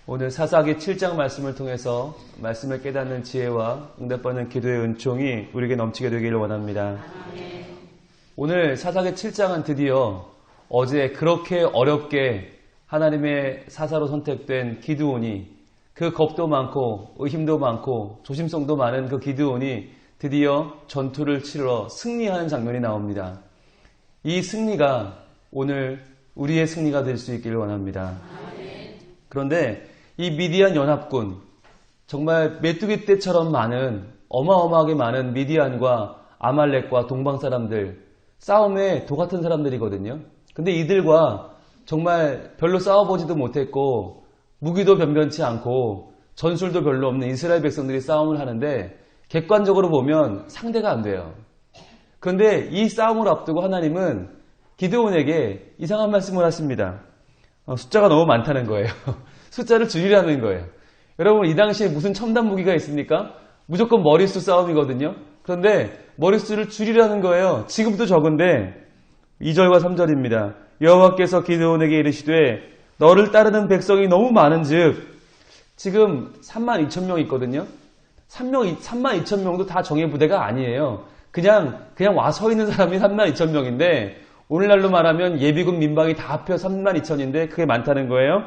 오늘 사사기 7장 말씀을 통해서 말씀을 깨닫는 지혜와 응답받는 기도의 은총이 우리에게 넘치게 되기를 원합니다. 오늘 사사기 7장은 드디어 어제 그렇게 어렵게 하나님의 사사로 선택된 기드온이, 그 겁도 많고 의심도 많고 조심성도 많은 그 기드온이 드디어 전투를 치러 승리하는 장면이 나옵니다. 이 승리가 오늘 우리의 승리가 될 수 있기를 원합니다. 그런데 이 미디안 연합군, 정말 메뚜기 떼처럼 많은, 어마어마하게 많은 미디안과 아말렉과 동방 사람들, 싸움에 도 같은 사람들이거든요. 근데 이들과 정말 별로 싸워보지도 못했고 무기도 변변치 않고 전술도 별로 없는 이스라엘 백성들이 싸움을 하는데 객관적으로 보면 상대가 안 돼요. 그런데 이 싸움을 앞두고 하나님은 기드온에게 이상한 말씀을 하십니다. 숫자가 너무 많다는 거예요. 숫자를 줄이라는 거예요. 여러분, 이 당시에 무슨 첨단 무기가 있습니까? 무조건 머릿수 싸움이거든요. 그런데 머릿수를 줄이라는 거예요. 지금도 적은데 2절과 3절입니다. 여호와께서 기드온에게 이르시되 너를 따르는 백성이 너무 많은즉, 지금 32,000명 있거든요. 32,000명도 다 정예 부대가 아니에요. 그냥 와 서 있는 사람이 32,000명인데, 오늘날로 말하면 예비군 민방위 다 합쳐 32,000인데 그게 많다는 거예요.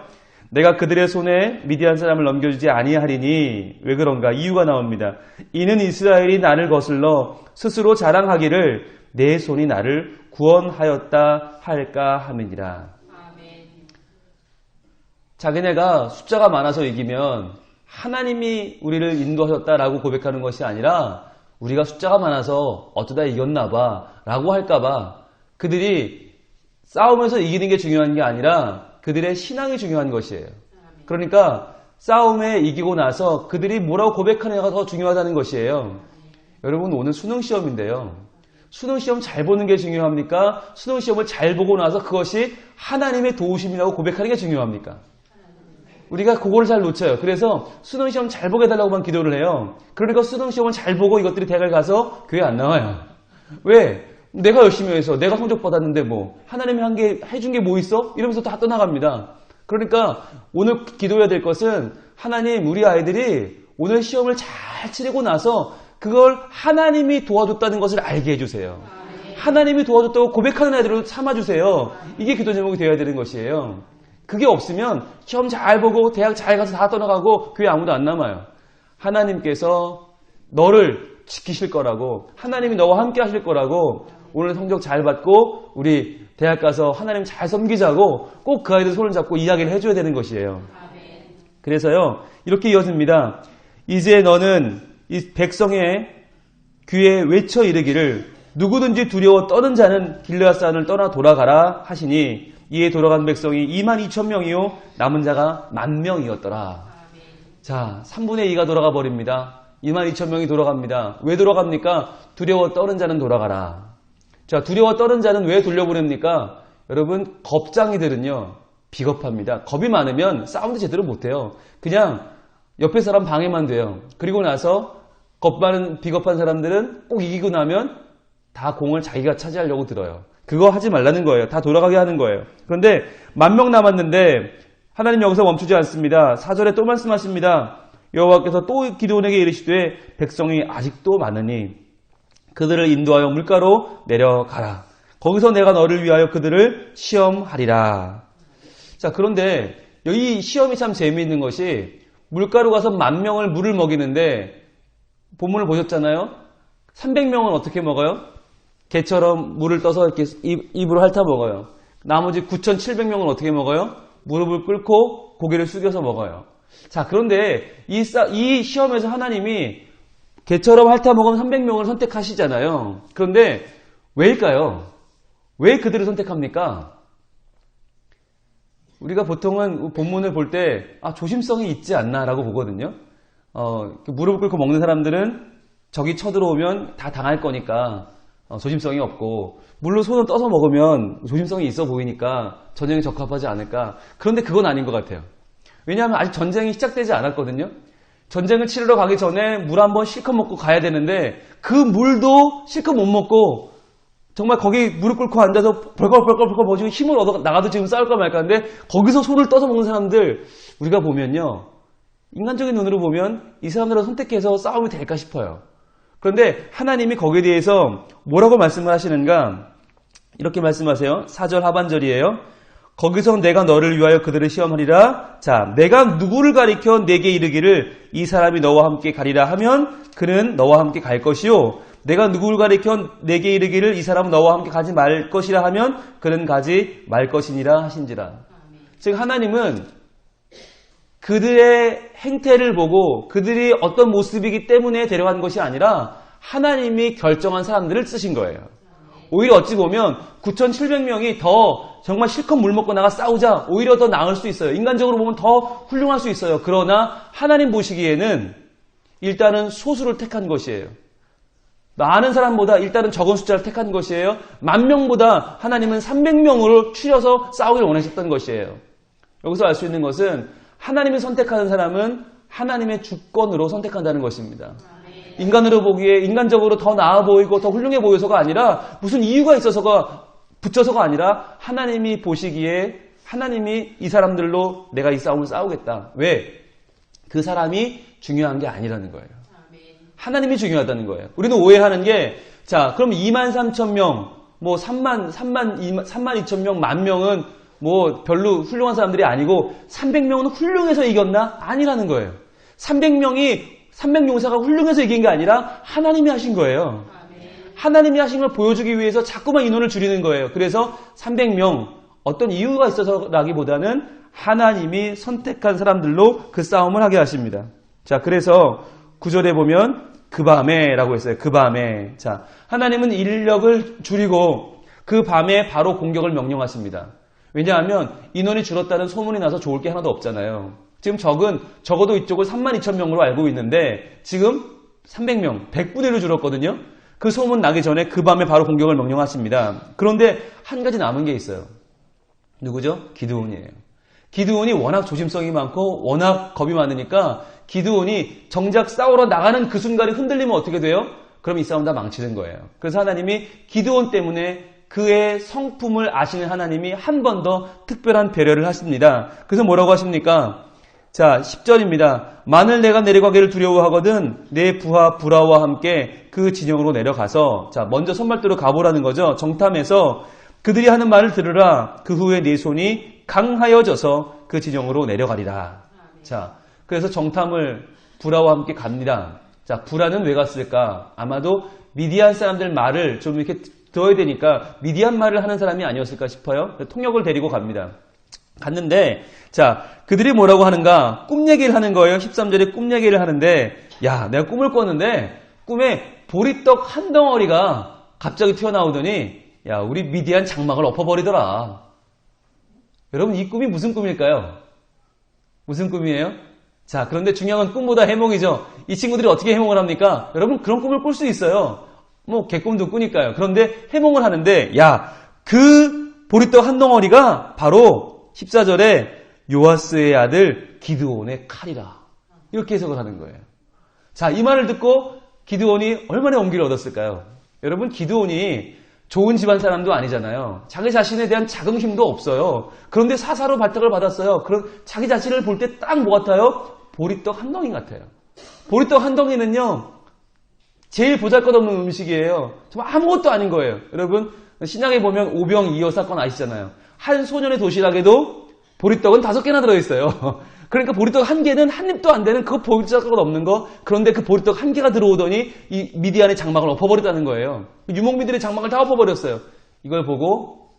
내가 그들의 손에 미디안 사람을 넘겨주지 아니하리니. 왜 그런가? 이유가 나옵니다. 이는 이스라엘이 나를 거슬러 스스로 자랑하기를 내 손이 나를 구원하였다 할까 함이니라. 자기네가 숫자가 많아서 이기면 하나님이 우리를 인도하셨다라고 고백하는 것이 아니라 우리가 숫자가 많아서 어쩌다 이겼나봐 라고 할까봐, 그들이 싸우면서 이기는 게 중요한 게 아니라 그들의 신앙이 중요한 것이에요. 그러니까 싸움에 이기고 나서 그들이 뭐라고 고백하느냐가 더 중요하다는 것이에요. 여러분, 오늘 수능시험인데요. 수능시험 잘 보는 게 중요합니까? 수능시험을 잘 보고 나서 그것이 하나님의 도우심이라고 고백하는 게 중요합니까? 우리가 그거를 잘 놓쳐요. 그래서 수능시험 잘 보게 해달라고만 기도를 해요. 그러니까 수능시험을 잘 보고 이것들이 대학을 가서 교회 안 나와요. 왜? 내가 열심히 해서 내가 성적 받았는데 뭐 하나님이 해준 게 뭐 있어? 이러면서 다 떠나갑니다. 그러니까 오늘 기도해야 될 것은, 하나님, 우리 아이들이 오늘 시험을 잘 치르고 나서 그걸 하나님이 도와줬다는 것을 알게 해주세요. 하나님이 도와줬다고 고백하는 아이들로 삼아주세요. 이게 기도 제목이 되어야 되는 것이에요. 그게 없으면 시험 잘 보고 대학 잘 가서 다 떠나가고 교회 아무도 안 남아요. 하나님께서 너를 지키실 거라고, 하나님이 너와 함께 하실 거라고, 오늘 성적 잘 받고 우리 대학 가서 하나님 잘 섬기자고 꼭 그 아이들 손을 잡고 이야기를 해줘야 되는 것이에요. 그래서요, 이렇게 이어집니다. 이제 너는 이 백성의 귀에 외쳐 이르기를 누구든지 두려워 떠는 자는 길르앗산을 떠나 돌아가라 하시니, 이에 돌아간 백성이 22,000명이요 남은 자가 10,000명이었더라. 자, 3분의 2가 돌아가 버립니다. 22,000명이 돌아갑니다. 왜 돌아갑니까? 두려워 떠는 자는 돌아가라. 자, 두려워 떠는 자는 왜 돌려보냅니까? 여러분, 겁장이들은요 비겁합니다. 겁이 많으면 싸움도 제대로 못해요. 그냥 옆에 사람 방해만 돼요. 그리고 나서 겁 많은 비겁한 사람들은 꼭 이기고 나면 다 공을 자기가 차지하려고 들어요. 그거 하지 말라는 거예요. 다 돌아가게 하는 거예요. 그런데 10,000명 남았는데 하나님 여기서 멈추지 않습니다. 4절에 또 말씀하십니다. 여호와께서 또 기드온에게 이르시되 백성이 아직도 많으니 그들을 인도하여 물가로 내려가라. 거기서 내가 너를 위하여 그들을 시험하리라. 자, 그런데 이 시험이 참 재미있는 것이, 물가로 가서 10,000명을 물을 먹이는데 본문을 보셨잖아요. 300명은 어떻게 먹어요? 개처럼 물을 떠서 이렇게 입으로 핥아 먹어요. 나머지 9,700명은 어떻게 먹어요? 무릎을 꿇고 고개를 숙여서 먹어요. 자, 그런데 이 시험에서 하나님이 개처럼 핥아 먹은 300명을 선택하시잖아요. 그런데 왜일까요? 왜 그들을 선택합니까? 우리가 보통은 본문을 볼 때 조심성이 있지 않나라고 보거든요. 무릎을 꿇고 먹는 사람들은 적이 쳐들어오면 다 당할 거니까 조심성이 없고, 물로 손을 떠서 먹으면 조심성이 있어 보이니까 전쟁에 적합하지 않을까. 그런데 그건 아닌 것 같아요. 왜냐하면 아직 전쟁이 시작되지 않았거든요. 전쟁을 치르러 가기 전에 물 한번 실컷 먹고 가야 되는데 그 물도 실컷 못 먹고 정말 거기 무릎 꿇고 앉아서 벌컥벌컥 버지고 힘을 얻어 나가도 지금 싸울까 말까 하는데 거기서 손을 떠서 먹는 사람들 우리가 보면요. 인간적인 눈으로 보면 이 사람들을 선택해서 싸움이 될까 싶어요. 그런데 하나님이 거기에 대해서 뭐라고 말씀을 하시는가? 이렇게 말씀하세요. 4절 하반절이에요. 거기서 내가 너를 위하여 그들을 시험하리라. 자, 내가 누구를 가리켜 내게 이르기를 이 사람이 너와 함께 가리라 하면 그는 너와 함께 갈 것이요. 내가 누구를 가리켜 내게 이르기를 이 사람은 너와 함께 가지 말 것이라 하면 그는 가지 말 것이니라 하신지라. 즉 하나님은 그들의 행태를 보고 그들이 어떤 모습이기 때문에 데려간 것이 아니라 하나님이 결정한 사람들을 쓰신 거예요. 오히려 어찌 보면 9,700명이 더 정말 실컷 물 먹고 나가 싸우자 오히려 더 나을 수 있어요. 인간적으로 보면 더 훌륭할 수 있어요. 그러나 하나님 보시기에는 일단은 소수를 택한 것이에요. 많은 사람보다 일단은 적은 숫자를 택한 것이에요. 10,000명보다 하나님은 300명으로 추려서 싸우기를 원하셨던 것이에요. 여기서 알 수 있는 것은 하나님이 선택하는 사람은 하나님의 주권으로 선택한다는 것입니다. 인간으로 보기에 인간적으로 더 나아 보이고 더 훌륭해 보여서가 아니라 무슨 이유가 있어서가 붙여서가 아니라 하나님이 보시기에 하나님이 이 사람들로 내가 이 싸움을 싸우겠다. 왜? 그 사람이 중요한 게 아니라는 거예요. 하나님이 중요하다는 거예요. 우리는 오해하는 게 자, 그럼 23,000명, 뭐 32,000명, 10,000명은 뭐 별로 훌륭한 사람들이 아니고 300명은 훌륭해서 이겼나? 아니라는 거예요. 300용사가 훌륭해서 이긴 게 아니라 하나님이 하신 거예요. 하나님이 하신 걸 보여주기 위해서 자꾸만 인원을 줄이는 거예요. 그래서 300명 어떤 이유가 있어서라기보다는 하나님이 선택한 사람들로 그 싸움을 하게 하십니다. 자, 그래서 9절에 보면 그 밤에라고 했어요. 그 밤에. 자, 하나님은 인력을 줄이고 그 밤에 바로 공격을 명령하십니다. 왜냐하면 인원이 줄었다는 소문이 나서 좋을 게 하나도 없잖아요. 지금 적어도 이쪽을 32,000명으로 알고 있는데 지금 300명, 100분의 1로 줄었거든요. 그 소문 나기 전에 그 밤에 바로 공격을 명령하십니다. 그런데 한 가지 남은 게 있어요. 누구죠? 기드온이에요. 기드온이 워낙 조심성이 많고 워낙 겁이 많으니까 기드온이 정작 싸우러 나가는 그 순간에 흔들리면 어떻게 돼요? 그럼 이 싸움 다 망치는 거예요. 그래서 하나님이 기드온 때문에 그의 성품을 아시는 하나님이 한 번 더 특별한 배려를 하십니다. 그래서 뭐라고 하십니까? 자, 10절입니다. 만일 내가 내려가기를 두려워하거든 내 부하 부라와 함께 그 진영으로 내려가서 자, 먼저 선발대로 가보라는 거죠. 정탐해서 그들이 하는 말을 들으라. 그 후에 내 손이 강하여져서 그 진영으로 내려가리라. 자, 그래서 정탐을 부라와 함께 갑니다. 자, 부라는 왜 갔을까? 아마도 미디안 사람들 말을 좀 이렇게 들어야 되니까 미디안 말을 하는 사람이 아니었을까 싶어요. 통역을 데리고 갑니다. 갔는데 자, 그들이 뭐라고 하는가? 꿈 얘기를 하는 거예요. 13절에 꿈 얘기를 하는데 야, 내가 꿈을 꿨는데 꿈에 보리떡 한 덩어리가 갑자기 튀어나오더니 야, 우리 미디안 장막을 엎어버리더라. 여러분, 이 꿈이 무슨 꿈일까요? 무슨 꿈이에요? 자, 그런데 중요한 건 꿈보다 해몽이죠. 이 친구들이 어떻게 해몽을 합니까? 여러분, 그런 꿈을 꿀 수 있어요. 뭐 개꿈도 꾸니까요. 그런데 해몽을 하는데 야, 그 보리떡 한 덩어리가 바로 14절에 요아스의 아들 기드온의 칼이라. 이렇게 해석을 하는 거예요. 자, 이 말을 듣고 기드온이 얼마나 용기를 얻었을까요? 여러분, 기드온이 좋은 집안 사람도 아니잖아요. 자기 자신에 대한 자긍심도 없어요. 그런데 사사로 발탁을 받았어요. 그런 자기 자신을 볼 때 딱 뭐 같아요? 보리떡 한 덩이 같아요. 보리떡 한 덩이는요, 제일 보잘것없는 음식이에요. 정말 아무것도 아닌 거예요. 여러분, 신약에 보면 오병이어 사건 아시잖아요. 한 소년의 도시락에도 보리떡은 5개나 들어있어요. 그러니까 보리떡 한 개는 한 입도 안 되는 그 보리떡은 없는 거. 그런데 그 보리떡 한 개가 들어오더니 이 미디안의 장막을 엎어버렸다는 거예요. 유목민들의 장막을 다 엎어버렸어요. 이걸 보고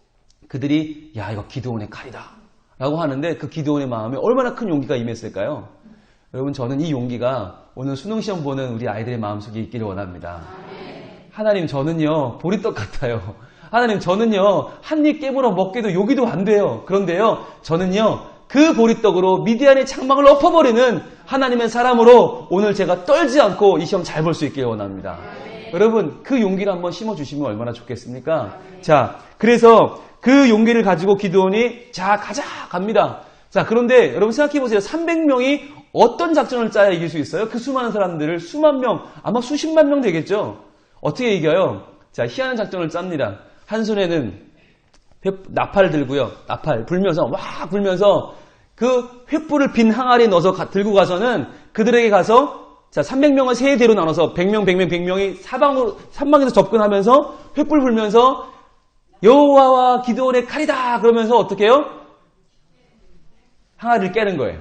그들이 야, 이거 기드온의 칼이다 라고 하는데 그 기드온의 마음에 얼마나 큰 용기가 임했을까요? 여러분, 저는 이 용기가 오늘 수능시험 보는 우리 아이들의 마음속에 있기를 원합니다. 하나님, 저는요 보리떡 같아요. 하나님, 저는요 한 입 깨물어 먹기도 요기도 안 돼요. 그런데요, 저는요 그 보리떡으로 미디안의 장막을 엎어버리는 하나님의 사람으로 오늘 제가 떨지 않고 이 시험 잘 볼 수 있기를 원합니다. 여러분, 그 용기를 한번 심어주시면 얼마나 좋겠습니까? 자, 그래서 그 용기를 가지고 기드온이 자, 가자 갑니다. 자, 그런데 여러분 생각해보세요. 300명이 어떤 작전을 짜야 이길 수 있어요? 그 수많은 사람들을 수만 명, 아마 수십만 명 되겠죠? 어떻게 이겨요? 자, 희한한 작전을 짭니다. 한 손에는 나팔을 들고요. 나팔 불면서 와 불면서 그 횃불을 빈 항아리에 넣어서 들고 가서는 그들에게 가서 자 300명을 세 대로 나눠서 100명이 사방에서 접근하면서 횃불 불면서 여호와와 기드온의 칼이다 그러면서 어떻게 해요? 항아리를 깨는 거예요.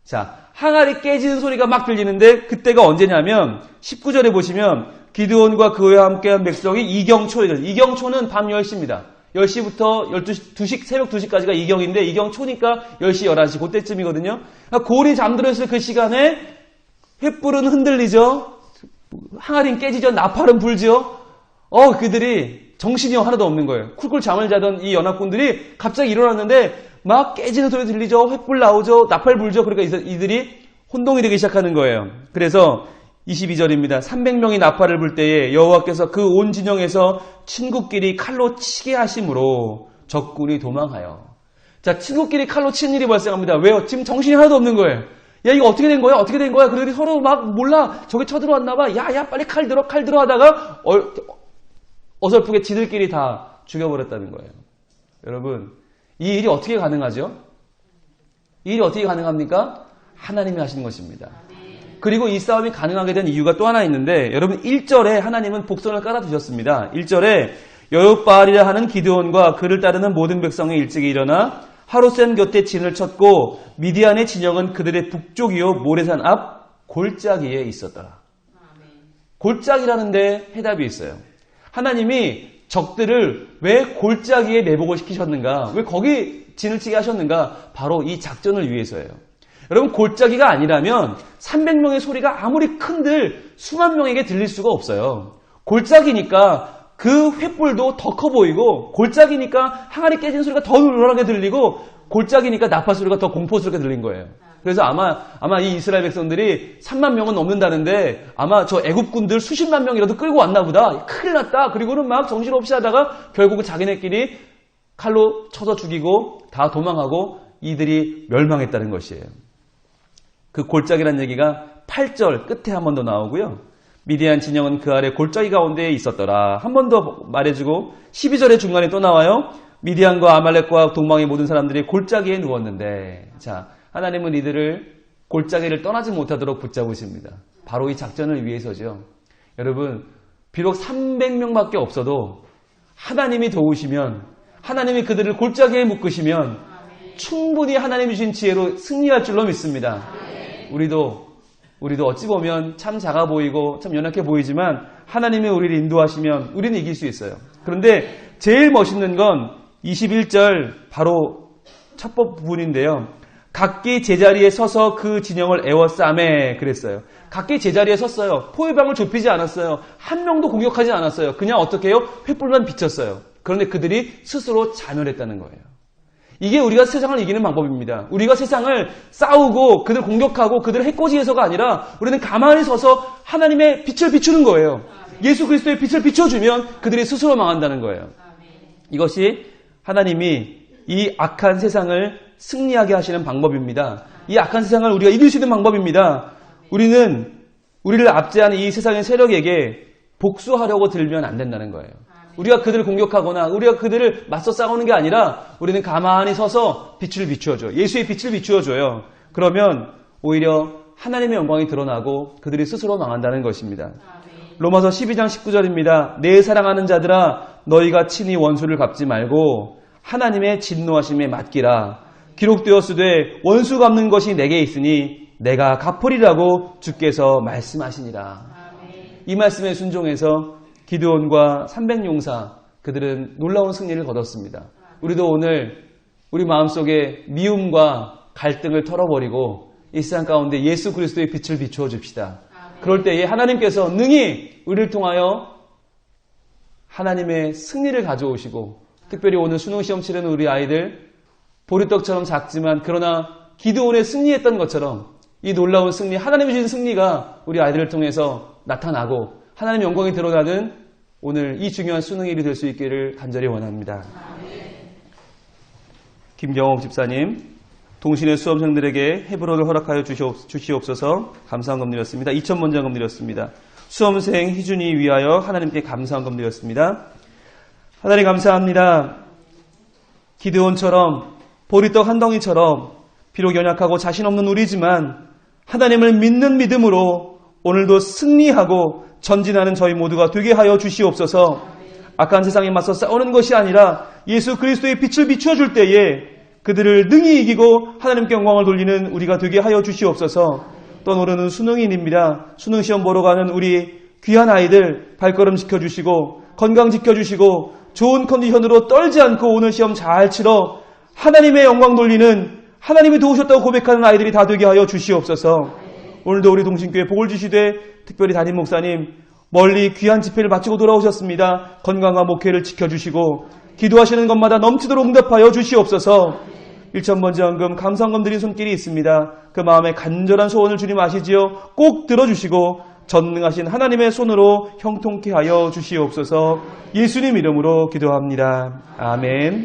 자, 항아리 깨지는 소리가 막 들리는데 그때가 언제냐면 19절에 보시면 기드온과 그와 함께한 백성이 이경초에 이경초는 밤 10시입니다. 10시부터 12시, 새벽 2시까지가 이경인데 이경초니까 10시, 11시 그때쯤이거든요. 그러니까 고리 잠들어 있을 그 시간에 횃불은 흔들리죠. 항아리는 깨지죠. 나팔은 불죠. 그들이 정신이 하나도 없는 거예요. 쿨쿨 잠을 자던 이 연합군들이 갑자기 일어났는데 막 깨지는 소리 들리죠. 횃불 나오죠. 나팔 불죠. 그러니까 이들이 혼동이 되기 시작하는 거예요. 그래서 22절입니다. 300명이 나팔을 불 때에 여호와께서 그 온 진영에서 친구끼리 칼로 치게 하심으로 적군이 도망하여. 자, 친구끼리 칼로 치는 일이 발생합니다. 왜요? 지금 정신이 하나도 없는 거예요. 야, 이거 어떻게 된 거야? 어떻게 된 거야? 그들이 서로 막 몰라. 저기 쳐들어왔나 봐. 야, 빨리 칼 들어 하다가 어설프게 지들끼리 다 죽여버렸다는 거예요. 여러분, 이 일이 어떻게 가능하죠? 이 일이 어떻게 가능합니까? 하나님이 하시는 것입니다. 그리고 이 싸움이 가능하게 된 이유가 또 하나 있는데 여러분 1절에 하나님은 복선을 깔아두셨습니다. 1절에 여룹바알이라 하는 기드온과 그를 따르는 모든 백성이 일찍이 일어나 하루센 곁에 진을 쳤고 미디안의 진영은 그들의 북쪽이요 모레산 앞 골짜기에 있었더라. 골짜기라는 데 해답이 있어요. 하나님이 적들을 왜 골짜기에 내복을 시키셨는가? 왜 거기 진을 치게 하셨는가? 바로 이 작전을 위해서예요. 여러분 골짜기가 아니라면 300명의 소리가 아무리 큰들 수만 명에게 들릴 수가 없어요. 골짜기니까 그 횃불도 더 커 보이고 골짜기니까 항아리 깨지는 소리가 더 우렁하게 들리고 골짜기니까 나팔 소리가 더 공포스럽게 들린 거예요. 그래서 아마 이 이스라엘 백성들이 3만 명은 넘는다는데 아마 저 애굽군들 수십만 명이라도 끌고 왔나 보다. 큰일 났다. 그리고는 막 정신없이 하다가 결국은 자기네끼리 칼로 쳐서 죽이고 다 도망하고 이들이 멸망했다는 것이에요. 그 골짜기란 얘기가 8절 끝에 한 번 더 나오고요. 미디안 진영은 그 아래 골짜기 가운데에 있었더라. 한 번 더 말해주고 12절의 중간에 또 나와요. 미디안과 아말렉과 동방의 모든 사람들이 골짜기에 누웠는데 자 하나님은 이들을 골짜기를 떠나지 못하도록 붙잡으십니다. 바로 이 작전을 위해서죠. 여러분 비록 300명밖에 없어도 하나님이 도우시면 하나님이 그들을 골짜기에 묶으시면 충분히 하나님이 주신 지혜로 승리할 줄로 믿습니다. 우리도 어찌 보면 참 작아 보이고 참 연약해 보이지만 하나님이 우리를 인도하시면 우리는 이길 수 있어요. 그런데 제일 멋있는 건 21절 바로 첫 부분인데요. 각기 제자리에 서서 그 진영을 에워싸매 그랬어요. 각기 제자리에 섰어요. 포위방을 좁히지 않았어요. 한 명도 공격하지 않았어요. 그냥 어떻게 해요? 횃불만 비쳤어요. 그런데 그들이 스스로 자멸했다는 거예요. 이게 우리가 세상을 이기는 방법입니다. 우리가 세상을 싸우고 그들 공격하고 그들을 해코지해서가 아니라 우리는 가만히 서서 하나님의 빛을 비추는 거예요. 예수 그리스도의 빛을 비춰주면 그들이 스스로 망한다는 거예요. 이것이 하나님이 이 악한 세상을 승리하게 하시는 방법입니다. 이 악한 세상을 우리가 이길 수 있는 방법입니다. 우리를 압제하는 이 세상의 세력에게 복수하려고 들면 안 된다는 거예요. 우리가 그들을 공격하거나 우리가 그들을 맞서 싸우는 게 아니라 우리는 가만히 서서 빛을 비추어줘요. 예수의 빛을 비추어줘요. 그러면 오히려 하나님의 영광이 드러나고 그들이 스스로 망한다는 것입니다. 로마서 12장 19절입니다. 내 사랑하는 자들아 너희가 친히 원수를 갚지 말고 하나님의 진노하심에 맡기라. 기록되었으되 원수 갚는 것이 내게 있으니 내가 갚으리라고 주께서 말씀하시니라. 이 말씀에 순종해서 기드온과 300용사 그들은 놀라운 승리를 거뒀습니다. 우리도 오늘 우리 마음속에 미움과 갈등을 털어버리고 이 세상 가운데 예수 그리스도의 빛을 비추어 줍시다. 그럴 때에 하나님께서 능히 우리를 통하여 하나님의 승리를 가져오시고 특별히 오늘 수능시험 치르는 우리 아이들 보리떡처럼 작지만 그러나 기드온의 승리했던 것처럼 이 놀라운 승리, 하나님이 주신 승리가 우리 아이들을 통해서 나타나고 하나님의 영광이 드러나는 오늘 이 중요한 수능일이 될 수 있기를 간절히 원합니다. 김경옥 집사님, 동신의 수험생들에게 헤브론을 허락하여 주시옵소서. 감사한 금리였습니다. 2,000문장 금리였습니다. 수험생 희준이 위하여 하나님께 감사한금 드렸습니다. 하나님 감사합니다. 기드온처럼 보리떡 한 덩이처럼 비록 연약하고 자신 없는 우리지만 하나님을 믿는 믿음으로 오늘도 승리하고 전진하는 저희 모두가 되게 하여 주시옵소서. 악한 세상에 맞서 싸우는 것이 아니라 예수 그리스도의 빛을 비추어 줄 때에 그들을 능히 이기고 하나님께 영광을 돌리는 우리가 되게 하여 주시옵소서. 떠오르는 수능인입니다. 수능시험 보러 가는 우리 귀한 아이들 발걸음 지켜주시고 건강 지켜주시고 좋은 컨디션으로 떨지 않고 오늘 시험 잘 치러 하나님의 영광 돌리는 하나님이 도우셨다고 고백하는 아이들이 다 되게 하여 주시옵소서. 오늘도 우리 동신교회 복을 주시되 특별히 담임 목사님 멀리 귀한 집회를 마치고 돌아오셨습니다. 건강과 목회를 지켜주시고 기도하시는 것마다 넘치도록 응답하여 주시옵소서. 1,000번지원금 감사원금 드린 손길이 있습니다. 그 마음에 간절한 소원을 주님 아시지요? 꼭 들어주시고 전능하신 하나님의 손으로 형통케 하여 주시옵소서. 예수님 이름으로 기도합니다. 아멘.